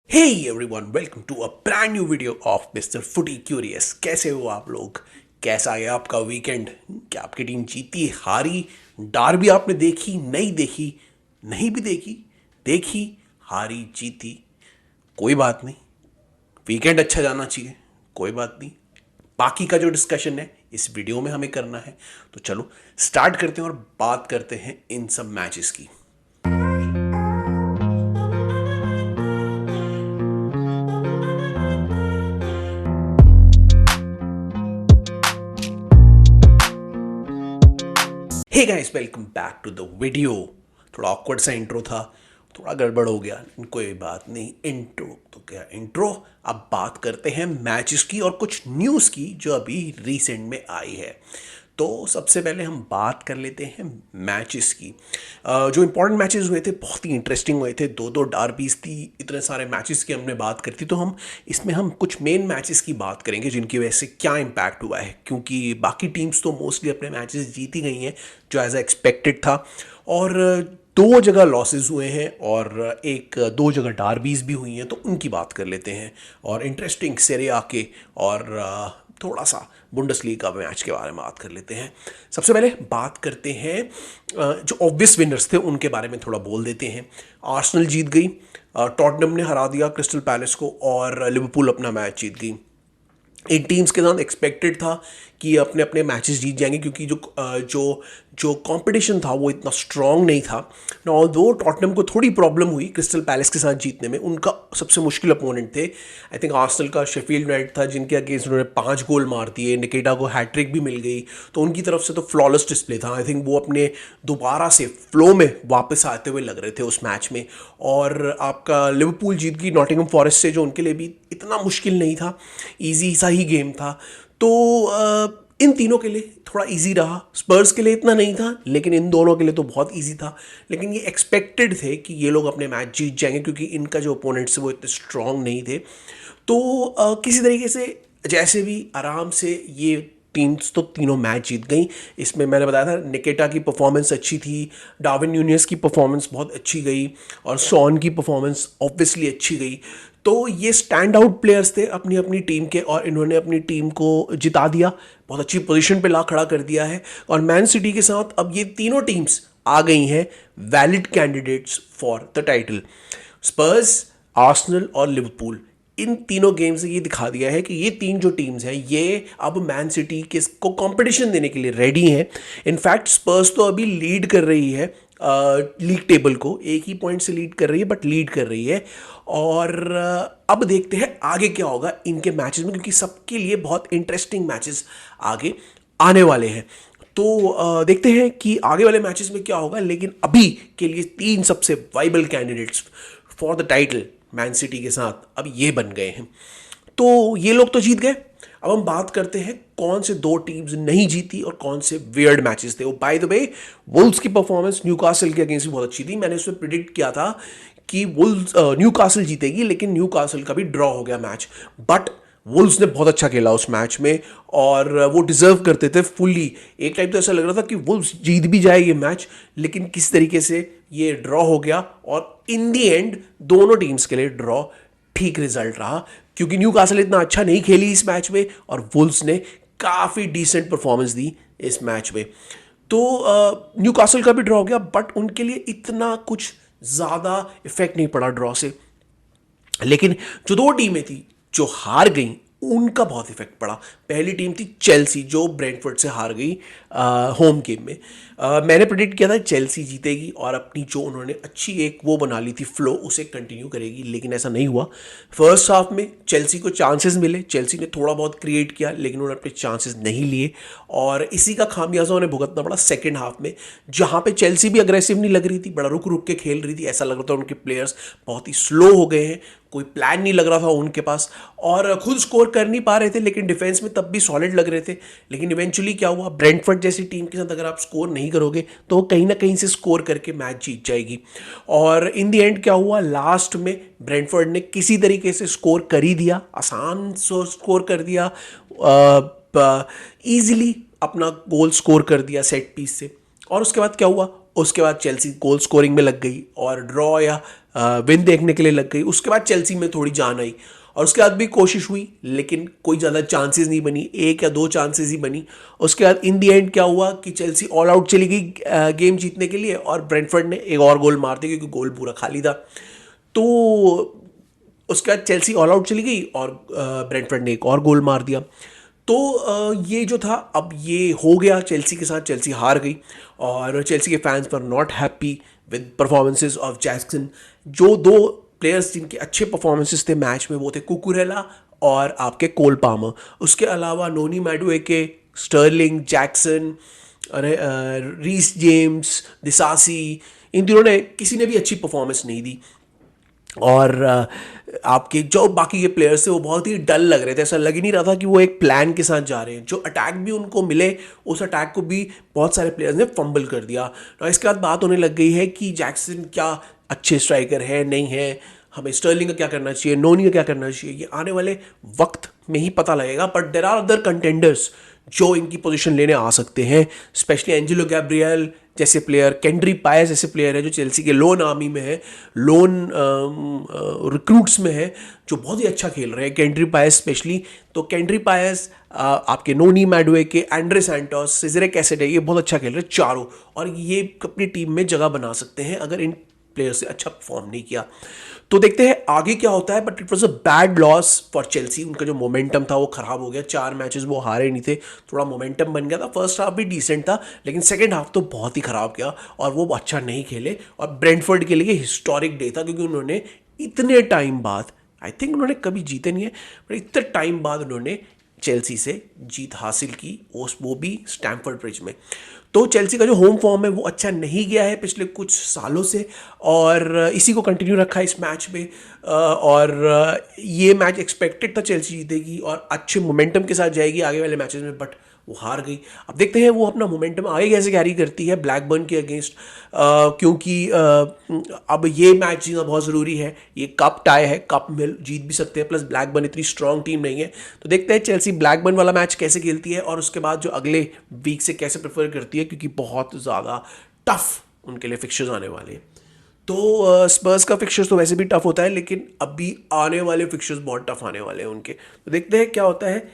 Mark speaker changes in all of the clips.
Speaker 1: Hey everyone, welcome to a brand new video of mister Footy Curious. कैसे हो आप लोग? कैसा गया आपका वीकेंड? क्या आपकी टीम जीती, हारी? डार्बी आपने देखी, नहीं देखी? नहीं भी देखी, देखी, हारी, जीती, कोई बात नहीं। वीकेंड अच्छा जाना चाहिए, कोई बात नहीं। बाकी का जो डिस्कशन है इस वीडियो में हमें करना है, तो चलो स्टार्ट करते हैं और बात करते हैं इन सब मैचेस की। Hey guys, welcome back to the video. थोड़ा ऑकवर्ड सा इंट्रो था, थोड़ा गड़बड़ हो गया, कोई बात नहीं। इंट्रो तो क्या इंट्रो। अब बात करते हैं मैचेस की और कुछ न्यूज़ की जो अभी रिसेंट में आई है। तो सबसे पहले हम बात कर लेते हैं मैचेस की। जो इंपॉर्टेंट मैचेस हुए थे बहुत ही इंटरेस्टिंग हुए थे। दो दो डार्बीज थी, इतने सारे मैचेस की हमने बात करी थी। तो हम इसमें कुछ मेन मैचेस की बात करेंगे जिनकी वजह से क्या इम्पैक्ट हुआ है, क्योंकि बाकी टीम्स तो मोस्टली अपने मैचेस जीती गई हैं जो एज एक्सपेक्टेड था। और दो जगह लॉसेस हुए हैं और दो जगह डार्बीज भी हुई हैं, तो उनकी बात कर लेते हैं। और इंटरेस्टिंग सेरे आके और थोड़ा सा बुंडसलीगा मैच के बारे में बात कर लेते हैं। सबसे पहले बात करते हैं जो ऑब्वियस विनर्स थे उनके बारे में थोड़ा बोल देते हैं। आर्सेनल जीत गई, टॉटनहम ने हरा दिया क्रिस्टल पैलेस को, और लिवरपूल अपना मैच जीत गई। इन टीम्स के साथ एक्सपेक्टेड था कि अपने अपने मैचेस जीत जाएंगे, क्योंकि जो जो कंपटीशन था वो इतना स्ट्रांग नहीं था। ऑल्दो टॉटनहम को थोड़ी प्रॉब्लम हुई क्रिस्टल पैलेस के साथ जीतने में, उनका सबसे मुश्किल अपोनेंट थे। आई थिंक आर्सेनल का शेफील्ड यूनाइटेड था, जिनके अगेंस्ट उन्होंने 5 गोल मार दिए। निकेटा को हैट्रिक भी मिल गई, तो उनकी तरफ से तो फ्लॉलेस डिस्प्ले था। आई थिंक वो अपने दोबारा से फ्लो में वापस आते हुए लग रहे थे उस मैच में। और आपका लिवरपूल जीत गई नॉटिंघम फॉरेस्ट से, जो उनके लिए भी इतना मुश्किल नहीं था, ईजी सा ही गेम था। तो इन तीनों के लिए थोड़ा इजी रहा। स्पर्स के लिए इतना नहीं था, लेकिन इन दोनों के लिए तो बहुत इजी था। लेकिन ये एक्सपेक्टेड थे कि ये लोग अपने मैच जीत जाएंगे, क्योंकि इनका जो ओपोनेंट्स वो इतने स्ट्रांग नहीं थे। तो किसी तरीके से जैसे भी आराम से ये टीम्स तो तीनों मैच जीत गई। इसमें मैंने बताया था निकेटा की परफॉर्मेंस अच्छी थी, डार्विन न्यूनेस की परफॉर्मेंस बहुत अच्छी गई, और सॉन की परफॉर्मेंस ऑब्वियसली अच्छी गई। तो ये स्टैंड आउट प्लेयर्स थे अपनी अपनी टीम के, और इन्होंने अपनी टीम को जिता दिया, बहुत अच्छी पोजीशन पे ला खड़ा कर दिया है। और मैन सिटी के साथ अब ये तीनों टीम्स आ गई हैं valid candidates for the title. Spurs, Arsenal और लिवरपूल, इन तीनों गेम से ये दिखा दिया है कि ये तीन जो टीम्स हैं ये अब मैन सिटी के को कंपटीशन देने के लिए रेडी हैं। इनफैक्ट स्पर्स तो अभी लीड कर रही है, लीग टेबल को एक ही पॉइंट से लीड कर रही है, बट लीड कर रही है। और अब देखते हैं आगे क्या होगा इनके मैचेस में, क्योंकि सबके लिए बहुत इंटरेस्टिंग मैचेस आगे आने वाले हैं। तो देखते हैं कि आगे वाले मैचेस में क्या होगा। लेकिन अभी के लिए तीन सबसे viable candidates for the title man city के साथ अब ये बन गए हैं। तो ये लोग तो जीत गए। अब हम बात करते हैं कौन से दो टीम्स नहीं जीती और कौन से वियर्ड मैचेस थे। वो बाय द वे, वुल्व्स की परफॉर्मेंस न्यूकासल के अगेंस्ट भी बहुत अच्छी थी। मैंने उसमें प्रिडिक्ट किया था कि वुल्व्स न्यूकासल जीतेगी, लेकिन न्यूकासल का भी ड्रॉ हो गया मैच। बट वुल्व्स ने बहुत अच्छा खेला उस मैच में, और वो डिजर्व करते थे फुल्ली। एक टाइम तो ऐसा लग रहा था कि वुल्व्स जीत भी जाए ये मैच, लेकिन किस तरीके से ये ड्रॉ हो गया। और इन दी एंड दोनों टीम्स के लिए ड्रॉ ठीक रिजल्ट रहा, क्योंकि न्यूकासल इतना अच्छा नहीं खेली इस मैच में, और वुल्व्स ने काफ़ी डिसेंट परफॉर्मेंस दी इस मैच में। तो न्यूकासल का भी ड्रॉ हो गया, बट उनके लिए इतना कुछ ज़्यादा इफेक्ट नहीं पड़ा ड्रॉ से। लेकिन जो दो टीमें थी जो हार गई उनका बहुत इफेक्ट पड़ा। पहली टीम थी चेल्सी, जो ब्रेंटफोर्ड से हार गई होम गेम में। मैंने प्रेडिक्ट किया था चेल्सी जीतेगी और अपनी जो उन्होंने अच्छी एक वो बना ली थी फ्लो, उसे कंटिन्यू करेगी, लेकिन ऐसा नहीं हुआ। फर्स्ट हाफ में चेल्सी को चांसेस मिले, चेल्सी ने थोड़ा बहुत क्रिएट किया, लेकिन उन्होंने अपने चांसेस नहीं लिए, और इसी का खामियाजा उन्हें भुगतना पड़ा सेकेंड हाफ में, जहाँ पे चेल्सी भी अग्रेसिव नहीं लग रही थी, बड़ा रुक रुक के खेल रही थी। ऐसा लग रहा था उनके प्लेयर्स बहुत ही स्लो हो गए हैं, कोई प्लान नहीं लग रहा था उनके पास, और खुद स्कोर कर नहीं पा रहे थे, लेकिन डिफेंस में तब भी सॉलिड लग रहे थे। लेकिन इवेंचुअली क्या हुआ, ब्रेंटफोर्ड जैसी टीम के साथ अगर आप स्कोर नहीं करोगे तो वो कहीं ना कहीं से स्कोर करके मैच जीत जाएगी। और इन दी एंड क्या हुआ, लास्ट में ब्रेंटफोर्ड ने किसी तरीके से स्कोर कर ही दिया, आसान स्कोर कर दिया, ईजिली अपना गोल स्कोर कर दिया सेट पीस से। और उसके बाद क्या हुआ, उसके बाद चेल्सी गोल स्कोरिंग में लग गई और ड्रॉ या विन देखने के लिए लग गई। उसके बाद चेल्सी में थोड़ी जान आई और उसके बाद भी कोशिश हुई लेकिन कोई ज़्यादा चांसेस नहीं बनी, एक या दो चांसेस ही बनी। उसके बाद इन दी एंड क्या हुआ कि चेल्सी ऑल आउट चली गई गेम जीतने के लिए और ब्रेंटफोर्ड ने एक और गोल मार दिया क्योंकि गोल पूरा खाली था। तो उसके बाद चेल्सी ऑल आउट चली गई और ब्रेंटफोर्ड ने एक और गोल मार दिया। तो ये जो था अब ये हो गया चेल्सी के साथ, चेल्सी हार गई और चेल्सी के fans were not happy with performances of Jackson. जो दो प्लेयर्स जिनके अच्छे परफॉर्मेंसेस थे मैच में वो थे कुकुरेला और आपके कोल पामर। उसके अलावा नोनी मैडुएके, स्टर्लिंग, जैक्सन, अरे रीस जेम्स, डिसासी, इन तीनों ने किसी ने भी अच्छी परफॉर्मेंस नहीं दी। और आपके जो बाकी के प्लेयर्स थे वो बहुत ही डल लग रहे थे, ऐसा लग ही नहीं रहा था कि वो एक प्लान के साथ जा रहे हैं। जो अटैक भी उनको मिले उस अटैक को भी बहुत सारे प्लेयर्स ने फंबल कर दिया। और इसके बाद बात होने लग गई है कि जैक्सन क्या अच्छे स्ट्राइकर है नहीं है, हमें स्टर्लिंग का क्या करना चाहिए, नोनी का क्या करना चाहिए, ये आने वाले वक्त में ही पता लगेगा। But there are other contenders जो इनकी पोजीशन लेने आ सकते हैं, स्पेशली एंजेलो गैब्रियल जैसे प्लेयर, केंड्री पायस जैसे प्लेयर है जो चेल्सी के लोन आर्मी में है, लोन रिक्रूट्स में है, जो बहुत ही अच्छा खेल रहे हैं केंड्री पायस स्पेशली। तो केंड्री पायस, आपके नोनी मैडुएके, एंड्रे सैंटोस, सिजरे कैसेट है, ये बहुत अच्छा खेल रहे हैं चारों, और ये अपनी टीम में जगह बना सकते हैं अगर इन प्लेयर से अच्छा परफॉर्म नहीं किया। तो देखते हैं आगे क्या होता है। But it was a bad loss for Chelsea. उनका जो मोमेंटम था वो खराब हो गया, 4 मैचेस वो हारे नहीं थे, थोड़ा मोमेंटम बन गया था। फर्स्ट हाफ भी डिसेंट था लेकिन सेकंड हाफ तो बहुत ही खराब गया और वो अच्छा नहीं खेले। और ब्रेंटफोर्ड के लिए हिस्टोरिक डे था क्योंकि उन्होंने इतने टाइम बाद, आई थिंक उन्होंने कभी जीते नहीं है, पर इतने टाइम बाद उन्होंने चेल्सी से जीत हासिल की, वो भी स्टैम्फर्ड ब्रिज में। तो चेल्सी का जो होम फॉर्म है वो अच्छा नहीं गया है पिछले कुछ सालों से और इसी को कंटिन्यू रखा है इस मैच में। और ये मैच एक्सपेक्टेड था चेल्सी जीतेगी और अच्छे मोमेंटम के साथ जाएगी आगे वाले मैचेस में, बट वो हार गई। अब देखते हैं वो अपना मोमेंटम आगे कैसे कैरी करती है ब्लैकबर्न के अगेंस्ट, क्योंकि अब ये मैच जीतना बहुत ज़रूरी है। ये कप टाई है, कप में जीत भी सकते हैं, प्लस ब्लैकबर्न इतनी स्ट्रॉन्ग टीम नहीं है। तो देखते हैं चेल्सी ब्लैकबर्न वाला मैच कैसे खेलती है और उसके बाद जो अगले वीक से कैसे प्रेफर करती है, क्योंकि बहुत ज़्यादा टफ उनके लिए फिक्चर्स आने वाले हैं। तो स्पर्स का फिक्चर्स तो वैसे भी टफ होता है लेकिन अभी आने वाले फिक्चर्स बहुत टफ आने वाले हैं उनके। तो देखते हैं क्या होता है।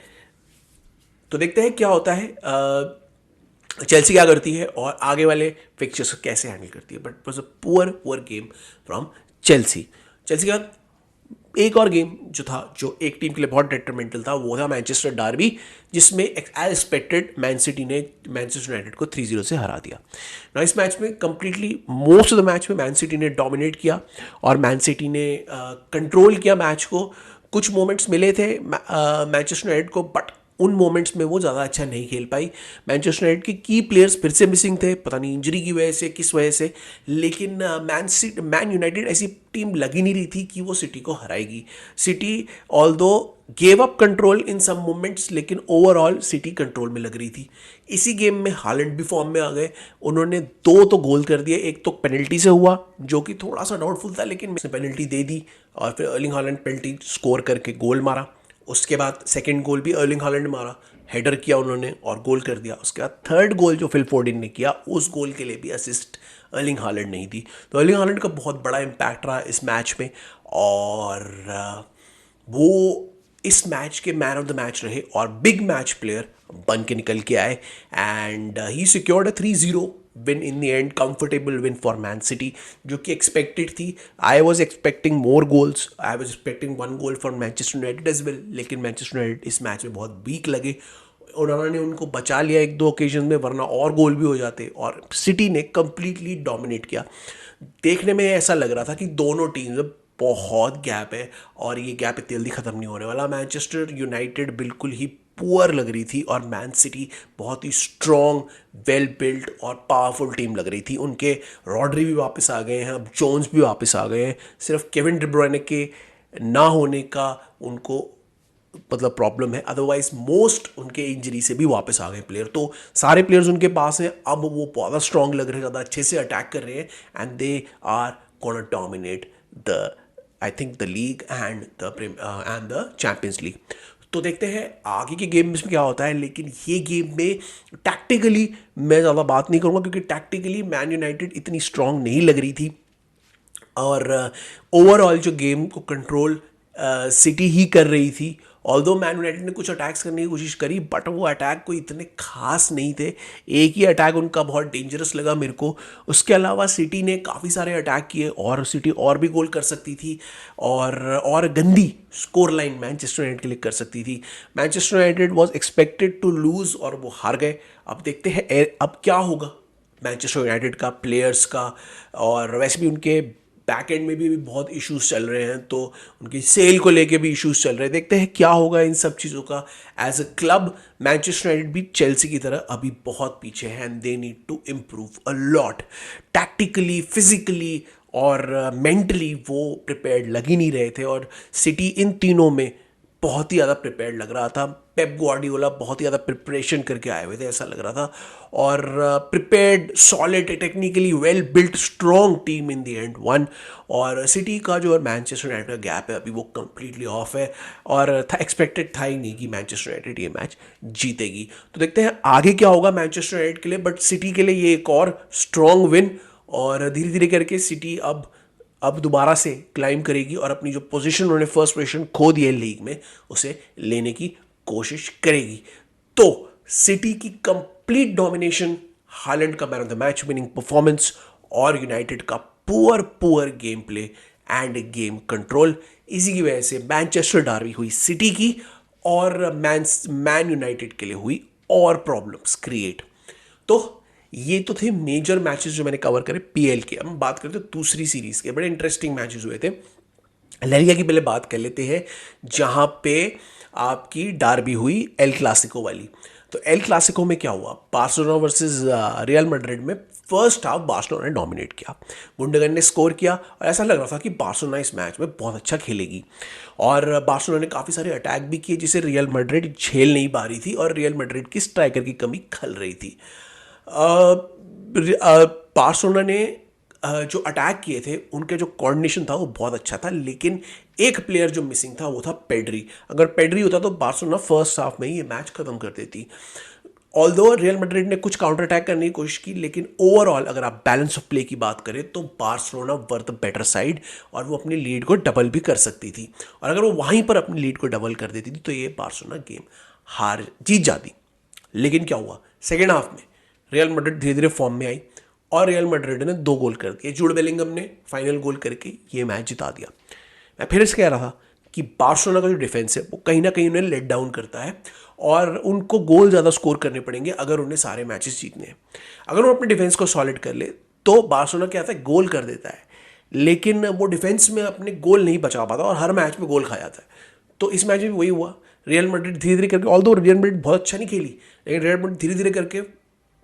Speaker 1: चेल्सी क्या करती है और आगे वाले फिक्चर्स को कैसे हैंडल करती है। But was a poor game from Chelsea. Chelsea का एक और गेम जो था जो एक टीम के लिए बहुत डेट्रीमेंटल था वो था मैनचेस्टर डार्बी, जिसमें एज एक्सपेक्टेड मैन सिटी ने मैनचेस्टर यूनाइटेड को 3-0 से हरा दिया। ना इस मैच में completely most of the match में मैन सिटी ने डोमिनेट किया और मैन सिटी ने कंट्रोल किया मैच को। कुछ मोमेंट्स मिले थे मैनचेस्टर यूनाइटेड को, बट उन मोमेंट्स में वो ज़्यादा अच्छा नहीं खेल पाई। मैनचेस्टर यूनाइटेड के की प्लेयर्स फिर से मिसिंग थे, पता नहीं इंजरी की वजह से किस वजह से, लेकिन मैन यूनाइटेड ऐसी टीम लग ही नहीं रही थी कि वो सिटी को हराएगी। City although gave up control in some moments लेकिन ओवरऑल सिटी कंट्रोल में लग रही थी। इसी गेम में हालैंड भी फॉर्म में आ गए, उन्होंने 2 तो गोल कर दिए, एक तो पेनल्टी से हुआ जो कि थोड़ा सा डाउटफुल था लेकिन उसने पेनल्टी दे दी और फिर अर्लिंग हालैंड पेनल्टी स्कोर करके गोल मारा। उसके बाद सेकंड गोल भी अर्लिंग हालैंड मारा, हेडर किया उन्होंने और गोल कर दिया। उसके बाद थर्ड गोल जो फिल फोर्डिन ने किया उस गोल के लिए भी असिस्ट अर्लिंग हालैंड नहीं थी। तो अर्लिंग हालैंड का बहुत बड़ा इम्पैक्ट रहा इस मैच में और वो इस मैच के मैन ऑफ द मैच रहे और बिग मैच प्लेयर बन के निकल के आए and he secured a 3-0 win in the end, comfortable win for Man City जो कि एक्सपेक्टेड थी। I was expecting more goals, I was expecting 1 goal for Manchester United as well, लेकिन Manchester United इस मैच में बहुत week लगे। उन्होंने उनको बचा लिया 1-2 ओकेजन में, वरना और गोल भी हो जाते और सिटी ने कंप्लीटली डोमिनेट किया। देखने में ऐसा लग रहा था कि दोनों टीम्स में बहुत गैप है और ये गैप इतनी जल्दी ख़त्म नहीं होने वाला। मैनचेस्टर यूनाइटेड बिल्कुल ही पुअर लग रही थी और मैन सिटी बहुत ही स्ट्रॉन्ग, वेल बिल्ट और पावरफुल टीम लग रही थी। उनके रॉड्री भी वापस आ गए हैं, अब जोन्स भी वापस आ गए हैं। सिर्फ केविन डी ब्रुयने के ना होने का उनको मतलब प्रॉब्लम है, अदरवाइज मोस्ट उनके इंजरी से भी वापस आ गए प्लेयर। तो सारे प्लेयर्स उनके पास हैं, अब वो बहुत स्ट्रॉन्ग लग रहे हैं, ज़्यादा अच्छे से अटैक कर रहे हैं and they are gonna dominate the I think the league and the Champions League. तो देखते हैं आगे के गेम में क्या होता है। लेकिन ये गेम में टैक्टिकली मैं ज़्यादा बात नहीं करूँगा क्योंकि टैक्टिकली मैन यूनाइटेड इतनी स्ट्रांग नहीं लग रही थी। और ओवरऑल जो गेम को कंट्रोल सिटी ही कर रही थी। ऑल्दो मैन यूनाइटेड ने कुछ अटैक्स करने की कोशिश करी, बट वो अटैक कोई इतने खास नहीं थे। एक ही अटैक उनका बहुत डेंजरस लगा मेरे को। उसके अलावा सिटी ने काफ़ी सारे अटैक किए और सिटी और भी गोल कर सकती थी और गंदी स्कोर लाइन मैनचेस्टर यूनाइटेड के लिए कर सकती थी। Manchester United was expected to lose और वो हार गए। अब देखते हैं अब क्या होगा मैनचेस्टर यूनाइटेड का, प्लेयर्स का, और वैसे भी उनके बैक एंड में भी बहुत इश्यूज चल रहे हैं, तो उनकी सेल को लेके भी इश्यूज चल रहे हैं। देखते हैं क्या होगा इन सब चीज़ों का। As a club Manchester United भी चेल्सी की तरह अभी बहुत पीछे है and they need to improve a lot. Tactically, physically और मेंटली वो प्रिपेयर्ड लग ही नहीं रहे थे, और सिटी इन तीनों में बहुत ही ज़्यादा प्रिपेयर्ड लग रहा था। पेप ग्वार्डियोला बहुत ही ज़्यादा प्रिपरेशन करके आए हुए थे ऐसा लग रहा था, और prepared, solid, technically well built, strong team in the and one. और सिटी का जो मैनचेस्टर यूनाइटेड का गैप है अभी वो कंप्लीटली ऑफ है, और एक्सपेक्टेड था ही नहीं कि मैनचेस्टर यूनाइटेड ये मैच जीतेगी। तो देखते हैं आगे क्या होगा मैनचेस्टर यूनाइटेड के लिए, बट सिटी के लिए ये एक और स्ट्रॉन्ग विन, और धीरे धीरे करके सिटी अब दोबारा से क्लाइम करेगी और अपनी जो पोजीशन उन्होंने फर्स्ट पोजीशन खो दी है लीग में उसे लेने की कोशिश करेगी। तो सिटी की कंप्लीट डोमिनेशन, हालैंड का man of the match winning performance, और यूनाइटेड का poor game play end game control, इसी की वजह से मैनचेस्टर डार्बी हुई सिटी की, और मैन यूनाइटेड के लिए हुई और प्रॉब्लम्स क्रिएट। तो ये तो थे मेजर मैचेस जो मैंने कवर करे पीएल के। अब हम बात करते हैं दूसरी सीरीज के, बड़े इंटरेस्टिंग मैचेस हुए थे। ला लीगा की पहले बात कर लेते हैं, जहां पे आपकी डार्बी हुई एल क्लासिको वाली। तो एल क्लासिको में क्या हुआ, बार्सिलोना वर्सेस रियल मैड्रिड में फर्स्ट हाफ बार्सिलोना ने डोमिनेट किया, गुंडोगन ने स्कोर किया, और ऐसा लग रहा था कि बार्सिलोना इस मैच में बहुत अच्छा खेलेगी, और बार्सिलोना ने काफ़ी सारे अटैक भी किए जिसे रियल मैड्रिड झेल नहीं पा रही थी, और रियल मैड्रिड की स्ट्राइकर की कमी खल रही थी। बार्सिलोना ने जो अटैक किए थे उनके जो कोऑर्डिनेशन था वो बहुत अच्छा था, लेकिन एक प्लेयर जो मिसिंग था वो था पेड्री। अगर पेड्री होता तो बार्सिलोना फर्स्ट हाफ में ही ये मैच खत्म कर देती। ऑल्दो रियल मैड्रिड ने कुछ काउंटर अटैक करने की कोशिश की, लेकिन ओवरऑल अगर आप बैलेंस ऑफ प्ले की बात करें तो Barcelona were the better side, और वो अपनी लीड को डबल भी कर सकती थी, और अगर वो वहीं पर अपनी लीड को डबल कर देती थी तो ये बार्सिलोना गेम जीत जाती। लेकिन क्या हुआ, सेकेंड हाफ में रियल मैड्रिड धीरे धीरे फॉर्म में आई, और रियल मैड्रिड ने 2 गोल कर दिए। जूड बेलिंगम ने फाइनल गोल करके ये मैच जिता दिया। मैं फिर से कह रहा था कि बार्सिलोना का जो डिफेंस है वो कहीं ना कहीं उन्हें लेट डाउन करता है, और उनको गोल ज़्यादा स्कोर करने पड़ेंगे अगर उन्हें सारे मैचेस जीतने हैं। अगर वो अपने डिफेंस को सॉलिड कर ले तो बार्सिलोना क्या आता है, गोल कर देता है, लेकिन वो डिफेंस में अपने गोल नहीं बचा पाता और हर मैच में गोल खा जाता है। तो इस मैच में वही हुआ। रियल मैड्रिड धीरे धीरे करके, ऑल्दो रियल मैड्रिड बहुत अच्छा नहीं खेली, लेकिन रियल मैड्रिड धीरे धीरे करके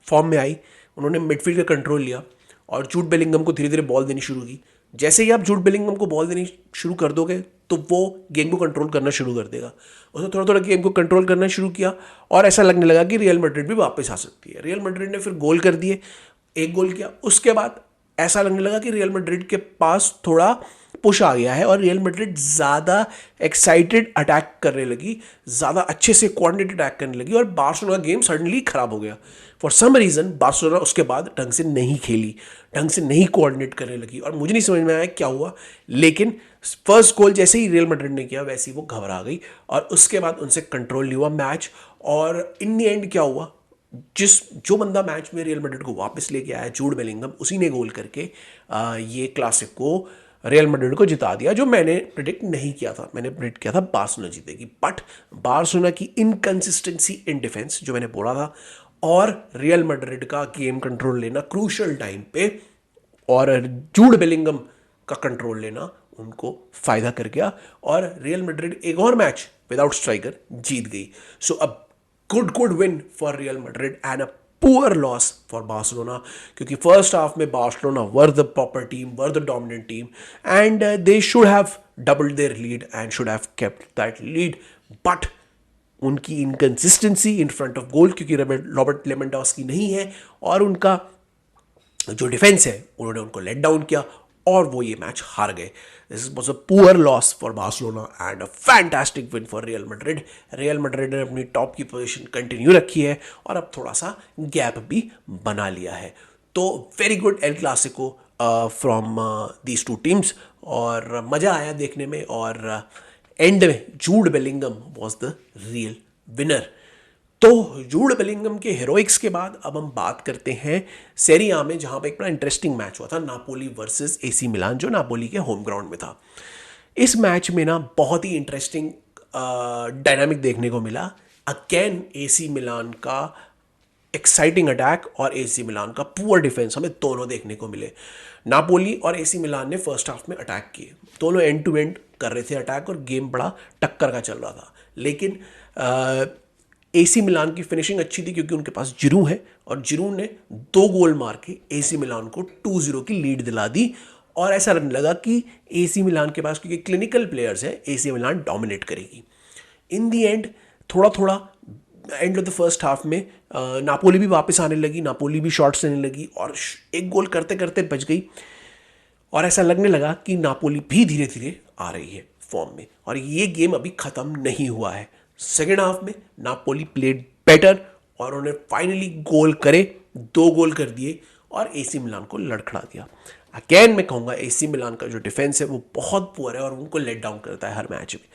Speaker 1: फॉर्म में आई। उन्होंने मिडफील्ड का कंट्रोल लिया और जूड बेलिंगम को धीरे धीरे बॉल देनी शुरू की। जैसे ही आप जूड बेलिंगम को बॉल देनी शुरू कर दोगे तो वो गेम को कंट्रोल करना शुरू कर देगा। उसने थोड़ा थोड़ा गेम को कंट्रोल करना शुरू किया, और ऐसा लगने लगा कि रियल मैड्रिड भी वापस आ सकती है। रियल मैड्रिड ने फिर गोल कर दिए, 1 गोल किया। उसके बाद ऐसा लगने लगा कि रियल मैड्रिड के पास थोड़ा पुश आ गया है, और रियल मैड्रिड ज़्यादा एक्साइटेड अटैक करने लगी, ज़्यादा अच्छे से कोऑर्डिनेटेड अटैक करने लगी, और बार्सिलोना का गेम सडनली खराब हो गया। फॉर सम रीज़न बार्सिलोना उसके बाद ढंग से नहीं खेली, ढंग से नहीं कोऑर्डिनेट करने लगी, और मुझे नहीं समझ में आया क्या हुआ। लेकिन फर्स्ट गोल जैसे ही रियल मैड्रिड ने किया वैसे ही वो घबरा गई, और उसके बाद उनसे कंट्रोल नहीं हुआ मैच। और इन दी एंड क्या हुआ, जो बंदा मैच में रियल मैड्रिड को वापस लेके आया, जूड बेलिंगम, उसी ने गोल करके ये क्लासिक को रियल मैड्रिड को जिता दिया, जो मैंने प्रिडिक्ट नहीं किया था। मैंने प्रिडिक्ट किया था बार्सिलोना जीतेगी, बट बार्सिलोना की इनकंसिस्टेंसी इन डिफेंस जो मैंने बोला था, और रियल मैड्रिड का गेम कंट्रोल लेना क्रूशल टाइम पे, और जूड बेलिंगम का कंट्रोल लेना उनको फायदा कर गया, और रियल मैड्रिड एक और मैच विदाउट स्ट्राइकर जीत गई। सो अब good win for Real Madrid and a poor loss for Barcelona, क्योंकि फर्स्ट हाफ में Barcelona were the proper team, were the dominant team, and they should have doubled their lead and should have kept that lead, but उनकी inconsistency in front of goal, क्योंकि Robert Lewandowski नहीं है, और उनका जो defence है उन्होंने उनको लेट डाउन किया, और वो ये मैच हार गए। This was a poor loss for Barcelona and a fantastic win for Real Madrid. Real Madrid ने अपनी टॉप की पोजीशन कंटिन्यू रखी है, और अब थोड़ा सा गैप भी बना लिया है। तो very good El Clasico, from these two teams, और मज़ा आया देखने में, और एंड में Jude Bellingham was the real winner. तो जूड बेलिंगम के हेरोइक्स के बाद अब हम बात करते हैं सेरी आ में, जहाँ पे एक बड़ा इंटरेस्टिंग मैच हुआ था, नापोली वर्सेस एसी मिलान, जो नापोली के होम ग्राउंड में था। इस मैच में ना बहुत ही इंटरेस्टिंग डायनामिक देखने को मिला। अगेन एसी मिलान का एक्साइटिंग अटैक और एसी मिलान का पुअर डिफेंस हमें दोनों देखने को मिले। नापोली और एसी मिलान ने फर्स्ट हाफ में अटैक किए, दोनों एंड टू एंड कर रहे थे अटैक, और गेम बड़ा टक्कर का चल रहा था। लेकिन एसी मिलान की फिनिशिंग अच्छी थी, क्योंकि उनके पास जिरू है, और जिरू ने 2 गोल मार के एसी मिलान को 2-0 की लीड दिला दी। और ऐसा लगा कि एसी मिलान के पास, क्योंकि क्लिनिकल प्लेयर्स है, एसी मिलान डोमिनेट करेगी। इन दी एंड थोड़ा थोड़ा end of the first half में नापोली भी वापस आने लगी, नापोली भी शॉट्स लेने लगी, और एक गोल करते करते बच गई, और ऐसा लगने लगा कि नापोली भी धीरे धीरे आ रही है फॉर्म में, और ये गेम अभी ख़त्म नहीं हुआ है। सेकेंड हाफ में नापोली प्लेड बेटर, और उन्होंने फाइनली गोल करे, 2 गोल कर दिए, और एसी मिलान को लड़खड़ा दिया। अगेन मैं कहूँगा एसी मिलान का जो डिफेंस है वो बहुत पुअर है, और उनको लेट डाउन करता है हर मैच में।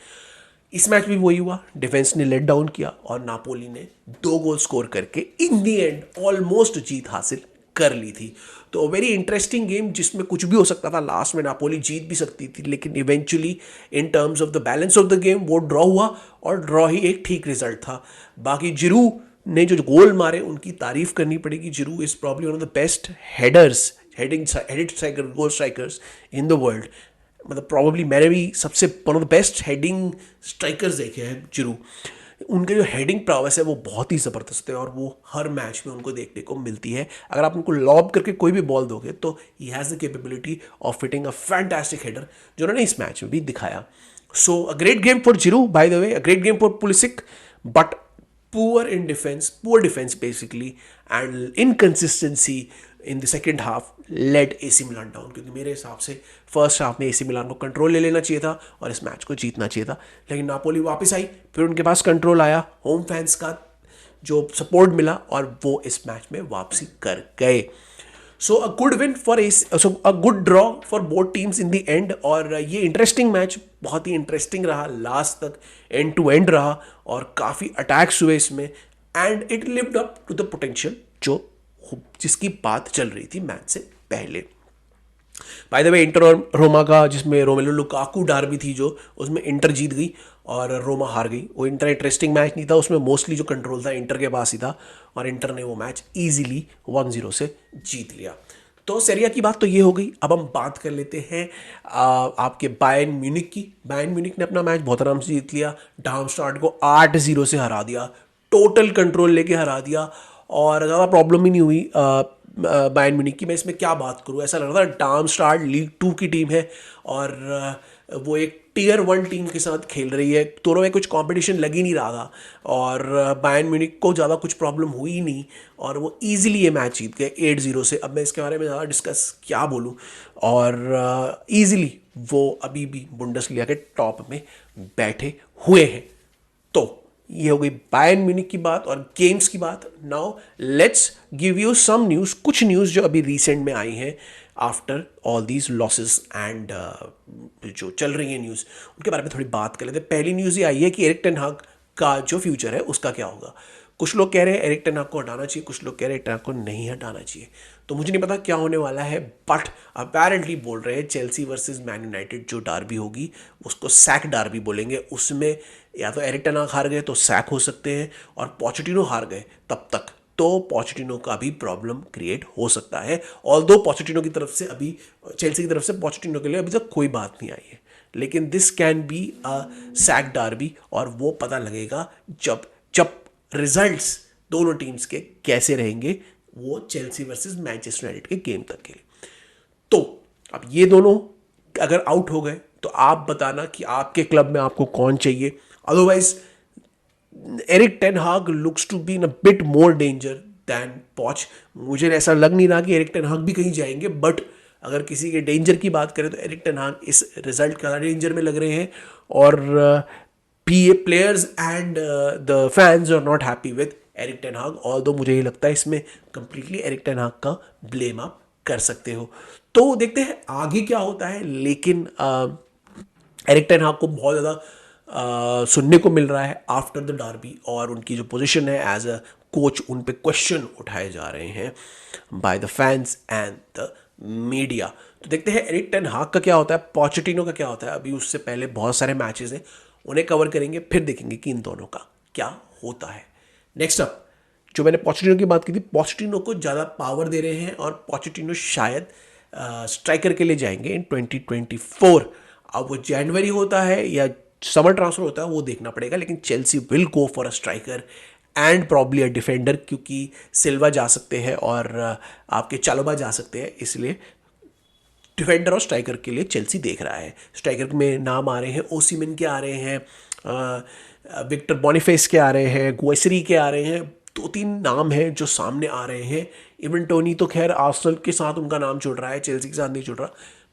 Speaker 1: इस मैच में वही हुआ, डिफेंस ने लेट डाउन किया, और नापोली ने 2 गोल स्कोर करके इन दी एंड ऑलमोस्ट जीत हासिल कर ली थी। तो वेरी इंटरेस्टिंग गेम, जिसमें कुछ भी हो सकता था। लास्ट में नापोली जीत भी सकती थी, लेकिन eventually in terms of the balance of the game वो ड्रॉ हुआ, और ड्रॉ ही एक ठीक रिजल्ट था। बाकी जिरू ने जो गोल मारे उनकी तारीफ करनी पड़ेगी। Giroud is probably one of the best headers, headed striker, goal strikers in the world. मतलब प्रॉब्ली मैंने भी सबसे one of the best heading strikers देखे हैं जिरू। उनके जो हेडिंग प्रॉवस है वो बहुत ही ज़बरदस्त है, और वो हर मैच में उनको देखने को मिलती है। अगर आप उनको लॉब करके कोई भी बॉल दोगे तो ही has the capability of fitting a fantastic header, जो उन्होंने इस मैच में भी दिखाया। So a great game for Giroud, by the way, a great game for Pulisic, but poor in defense, poor defense basically, and inconsistency in the second half led AC Milan down, क्योंकि मेरे हिसाब से first half में AC मिलान को control ले लेना चाहिए था और इस मैच को जीतना चाहिए था। लेकिन नापोली वापस आई, फिर उनके पास कंट्रोल आया, होम फैंस का जो सपोर्ट मिला, और वो इस मैच में वापसी कर गए। So a good win for so a good draw for both teams in the end. और ये इंटरेस्टिंग मैच बहुत ही इंटरेस्टिंग रहा, लास्ट तक एंड टू एंड रहा, और काफ़ी अटैक्स हुए इसमें, and it lived up to the potential जिसकी बात चल रही थी मैच से पहले। बाय द वे, इंटर और रोमा का, जिसमें रोमेलो लुकाकू डार्बी थी, जो उसमें इंटर जीत गई और रोमा हार गई। वो इंटर इंटरेस्टिंग मैच नहीं था, उसमें मोस्टली जो कंट्रोल था इंटर के पास ही था, और इंटर ने वो मैच ईजिली 1-0 से जीत लिया। तो सेरिया की बात तो ये हो गई। अब हम बात कर लेते हैं आपके बायर्न म्यूनिख की। बायर्न म्यूनिख ने अपना मैच बहुत आराम से जीत लिया, डार्मस्टार्ट को 8-0 से हरा दिया, टोटल कंट्रोल लेके हरा दिया, और ज़्यादा प्रॉब्लम ही नहीं हुई बायर्न म्यूनिख की। मैं इसमें क्या बात करूँ, ऐसा लग रहा था डार्मस्टार्ट लीग 2 की टीम है, और वो एक टियर 1 टीम के साथ खेल रही है। दोनों में कुछ कंपटीशन लग ही नहीं रहा था, और बायर्न म्यूनिख को ज़्यादा कुछ प्रॉब्लम हुई ही नहीं, और वो ईजिली ये मैच जीत गए 8-0 से। अब मैं इसके बारे में ज़्यादा डिस्कस क्या बोलूँ, और ईजिली वो अभी भी बुंडेसलीगा के टॉप में बैठे हुए हैं। तो ये हो गई बायर्न म्यूनिख की बात और गेम्स की बात। Now let's give you some news, कुछ न्यूज़ जो अभी रिसेंट में आई हैं after all these losses, and जो चल रही है न्यूज़ उनके बारे में थोड़ी बात कर लेते हैं। पहली न्यूज़ ये आई है कि एरिक टेन हाग का जो फ्यूचर है उसका क्या होगा। कुछ लोग कह रहे हैं एरिक टेन हाग को हटाना चाहिए, कुछ लोग कह रहे हैं एरिक टेन हाग को नहीं हटाना चाहिए। तो मुझे नहीं पता क्या होने वाला है, बट अपेरेंटली बोल रहे हैं चेल्सी वर्सेस मैन यूनाइटेड जो डार्बी होगी उसको सैक डार्बी बोलेंगे। उसमें या तो एरिक टेन हाग हार गए तो सैक हो सकते हैं, और पोचेटिनो हार गए तब तक तो पोचेटिनो का भी प्रॉब्लम क्रिएट हो सकता है। ऑल्दो पोचेटिनो की तरफ से अभी, चेल्सी की तरफ से पोचेटिनो के लिए अभी तक कोई बात नहीं आई है, लेकिन this can be a sack derby, और वो पता लगेगा जब जब रिजल्ट्स दोनों टीम्स के कैसे रहेंगे, वो चेल्सी वर्सेस मैनचेस्टर यूनाइटेड के गेम तक के लिए। तो अब ये दोनों अगर आउट हो गए तो आप बताना कि आपके क्लब में आपको कौन चाहिए। Otherwise Erik ten Hag looks to be in a bit more danger than Poch. मुझे ऐसा लग नहीं रहा कि एरिक टेन हाग भी कहीं जाएंगे, बट अगर किसी के डेंजर की बात करें तो एरिक टेन हाग इस रिजल्ट का डेंजर में लग रहे हैं, और players and the fans are not happy with Erik ten Hag. Although मुझे ये लगता है इसमें कंप्लीटली एरिक टेन हाग का ब्लेम आप कर सकते हो। तो देखते हैं आगे क्या होता है, लेकिन एरिक टेन हाग को बहुत ज़्यादा सुनने को मिल रहा है आफ्टर द डार्बी, और उनकी जो पोजीशन है एज अ कोच उन पे क्वेश्चन उठाए जा रहे हैं by the fans and the media. तो देखते हैं एरिक टेन हाग का क्या होता है, पोचेटिनो का क्या होता है। अभी उससे पहले बहुत सारे मैचेस हैं, उन्हें कवर करेंगे, फिर देखेंगे कि इन दोनों का क्या होता है। नेक्स्ट अप, जो मैंने पोचेटिनो की बात की थी, पोचेटिनो को ज़्यादा पावर दे रहे हैं और पोचेटिनो शायद स्ट्राइकर के लिए जाएंगे इन 2024। अब वो जनवरी होता है या समर ट्रांसफर होता है वो देखना पड़ेगा, लेकिन Chelsea will go for a striker end probably a defender, क्योंकि सिल्वा जा सकते हैं और आपके चालोबा जा सकते हैं, इसलिए डिफेंडर और स्ट्राइकर के लिए चेल्सी देख रहा है। स्ट्राइकर में नाम आ रहे हैं, ओसिमन के आ रहे हैं, विक्टर बोनिफेस के आ रहे हैं, गुएसरी के आ रहे हैं, 2-3 नाम हैं जो सामने आ रहे हैं। इवन टोनी तो खैर आर्सेनल के साथ उनका नाम जुड़ रहा है, चेल्सी के साथ नहीं जुड़ रहा,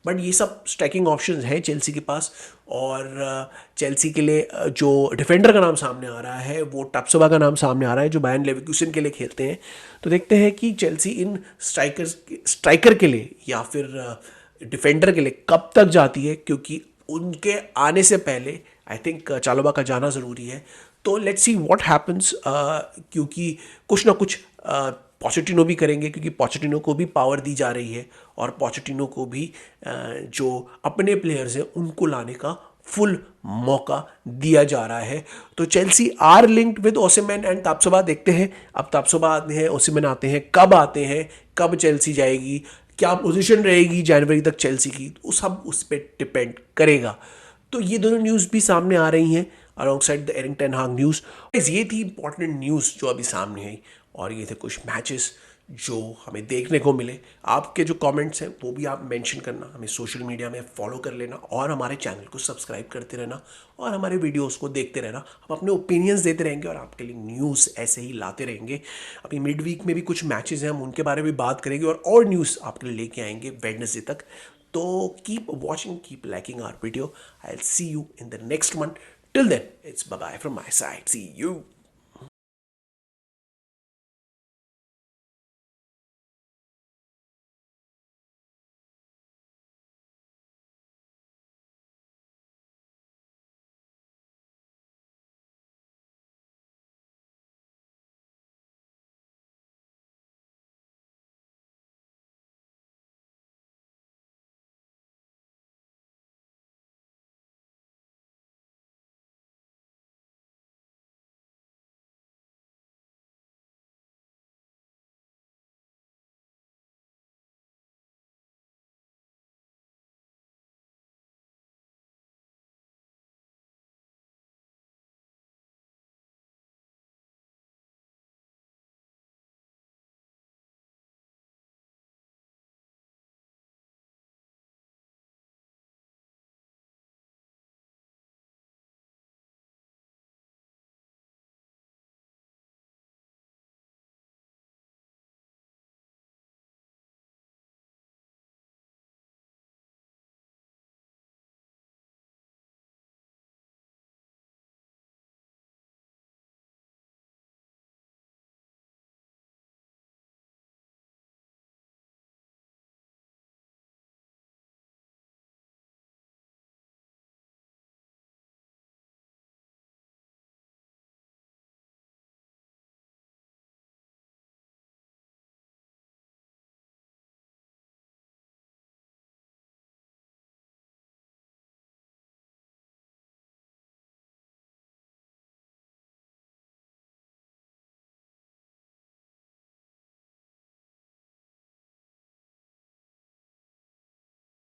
Speaker 1: बट ये सब स्ट्राइकिंग ऑप्शंस हैं चेल्सी के पास। और चेल्सी के लिए जो डिफेंडर का नाम सामने आ रहा है वो टप्सोबा का नाम सामने आ रहा है, जो बायर्न लेवरकुसेन के लिए खेलते हैं। तो देखते हैं कि चेल्सी इन स्ट्राइकर के लिए या फिर डिफेंडर के लिए कब तक जाती है, क्योंकि उनके आने से पहले आई थिंक चालोबा का जाना ज़रूरी है। तो लेट्स सी व्हाट हैपन्स, क्योंकि कुछ ना कुछ पोचेटिनो भी करेंगे, क्योंकि पोचेटिनो को भी पावर दी जा रही है और पोचेटिनो को भी जो अपने प्लेयर्स हैं उनको लाने का फुल मौका दिया जा रहा है। तो Chelsea are linked with Osimhen and Tapsoba. देखते हैं अब ताप्सोबा आते हैं, ओसिमन आते हैं, कब चेल्सी जाएगी, क्या पोजीशन रहेगी जनवरी तक चेल्सी की, वो सब उस पर डिपेंड करेगा। तो ये दोनों न्यूज़ भी सामने आ रही हैं along side the Eric ten हाग न्यूज़। ये थी इंपॉर्टेंट न्यूज़ जो अभी सामने आई, और ये थे कुछ मैचेस जो हमें देखने को मिले। आपके जो कमेंट्स हैं वो भी आप मेंशन करना, हमें सोशल मीडिया में फॉलो कर लेना और हमारे चैनल को सब्सक्राइब करते रहना और हमारे वीडियोस को देखते रहना। हम अपने ओपिनियंस देते रहेंगे और आपके लिए न्यूज़ ऐसे ही लाते रहेंगे। अभी मिड वीक में भी कुछ मैचेस हैं, हम उनके बारे में बात करेंगे और न्यूज़ आपके लिए लेके आएंगे वेडनेसडे तक। तो keep watching, keep liking our video. I will see you in the next one. Till then, it's bye bye from my side. See you.